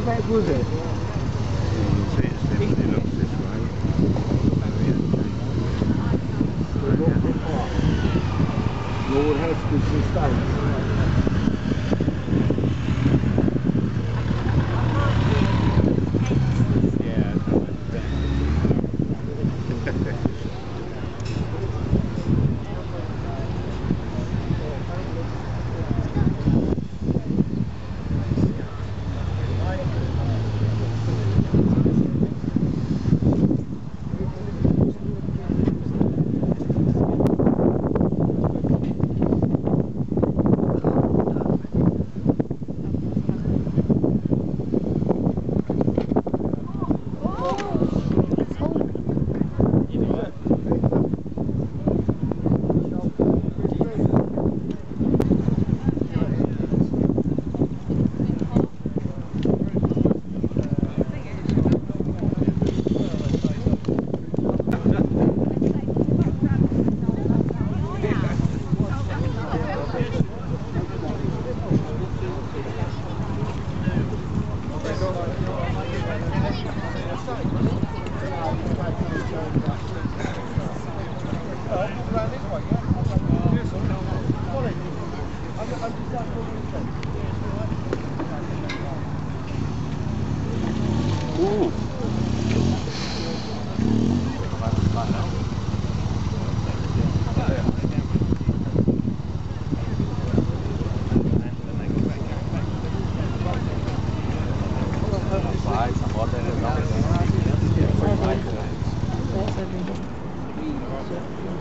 back was it? You can see it's definitely looks this way. Lord Heskins Estate.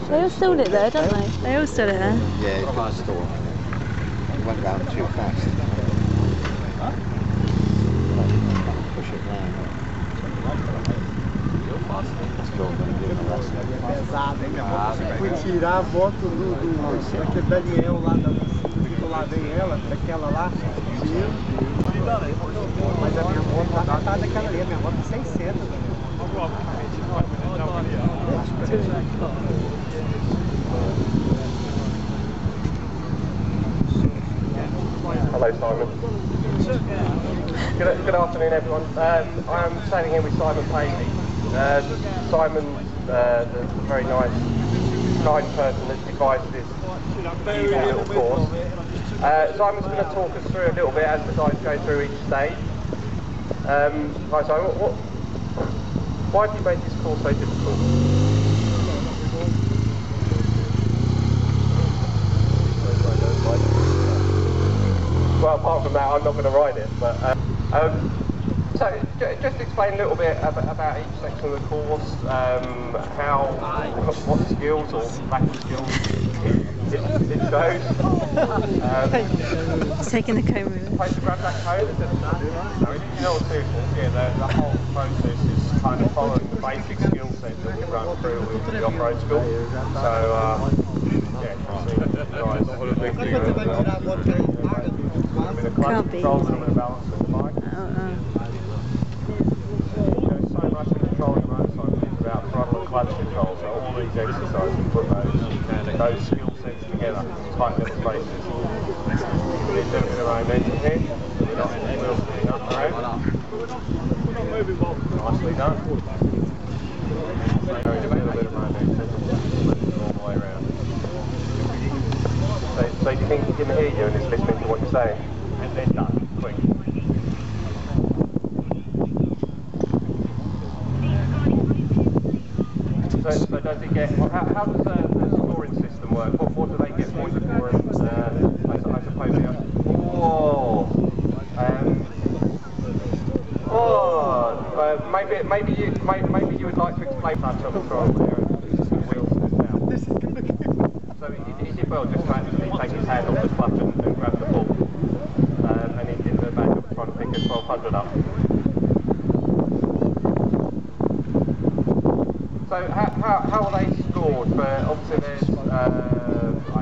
They all stood it there, don't they? They all stood it there. Yeah, it's got a store. It went round too fast. Push it round. Pesado, hein? Fui tirar a foto daquele Daniel lá, lá vem ela, daquela lá. Mas a minha moto tá metade daquela ali, a minha moto é 600. Hello Simon. Good afternoon everyone. I am standing here with Simon Paley. Simon's the very nice, kind person that's devised this beautiful little course. Simon's going to talk us through a little bit as the guys go through each stage. Hi Simon, why have you made this course so difficult? Well, apart from that, I'm not going to ride it. But so, just explain a little bit about each section of the course, what skills or lack of skills it shows. He's taking the camera. Supposed to grab that code. You know what's yeah, the whole process is kind of following the basic skill set that we run through with the off-road school. So, yeah, you can see guys all of big Can't be. Controls and a balance with the bike. There's so much in controlling a motorcycle is about throttle and clutch control, so all these exercises put those skill sets together in tight little spaces. A little bit of momentum here, wheels spinning up around. Nicely done. A little bit of momentum, all the way around. So do you think he can hear you and is listening to what you're saying? And then done, quick. So does he get, how does the scoring system work? What do they get points for? I suppose they have, maybe you would like to explain touch on the throttle there and wheels down. This is going to be... So he did well just to actually take his hand off the clutch and grab the ball. And he's in the back of trying to pick a 1200 up. So how are they scored? Obviously there's, I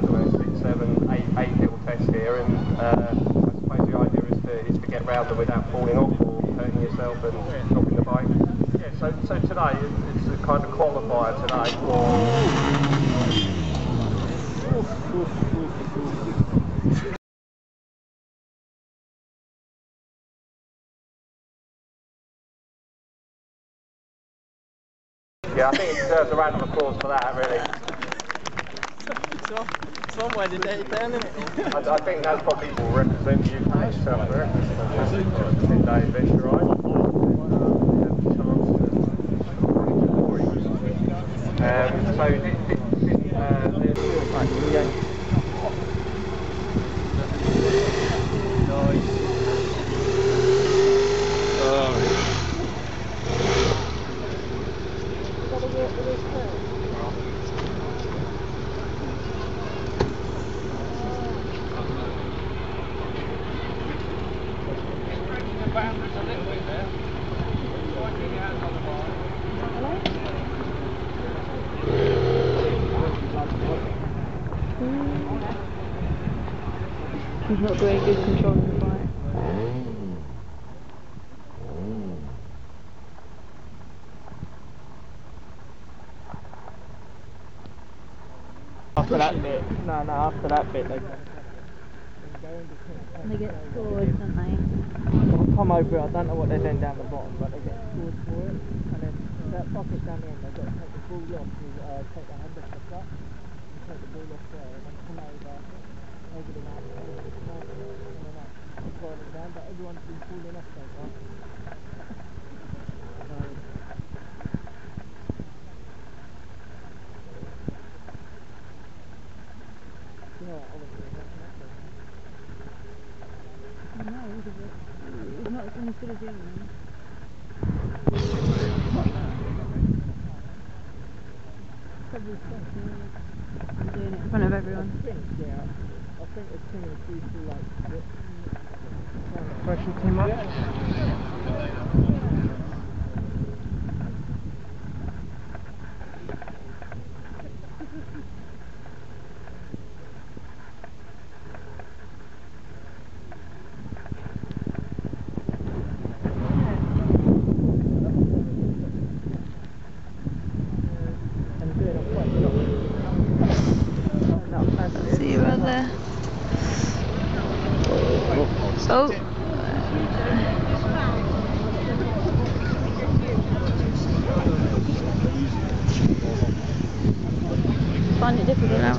don't know, 6, 7, 8 little tests here, and I suppose the idea is to get round them without falling off or hurting yourself and dropping the bike. Yeah, so today it's a kind of qualifier today for Yeah, I think it deserves a round of applause for that, really. It's one way to take it down, isn't it? I think that's probably will represent the UK, South America. 10-day adventure ride. So He's not doing good control of the bike. After that bit, no, after that bit they get scored, don't they? come over it. I don't know what they're doing down the bottom, but they get scored for it. And then that pocket down the end, they've got to take the ball off, take the hand off the clutch, and take the ball off there, and then come over the map, and then sliding down. But everyone's been falling off so far. You know what, obviously, it's not No, it's not as good as the other one. Probably doing it in front of everyone. I think it's too many people like pressure too much. See you out there. Oh. Find it difficult now.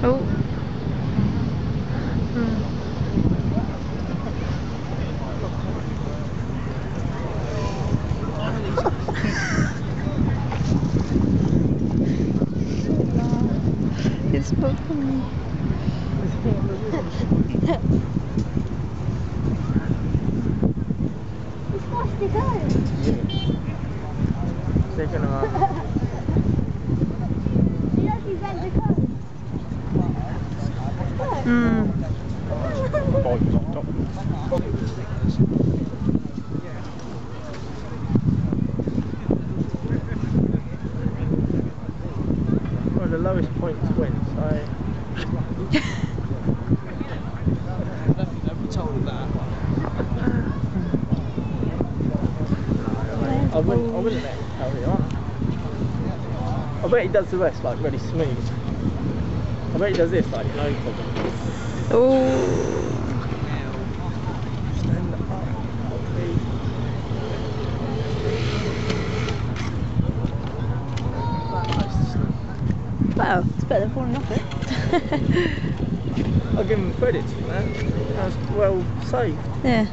Oh. It's so funny. It's supposed to go. Second of all. You actually bent the code. Well, the lowest points win, so... I wouldn't let him carry on. I bet he does the rest like really smooth. I bet he does this like no problem. Oh. Stand up. Well, it's better than falling off it. I'll give him credit for that. That was well saved. Yeah.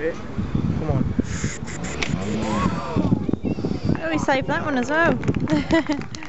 it. Come on. Oh, we saved that one as well.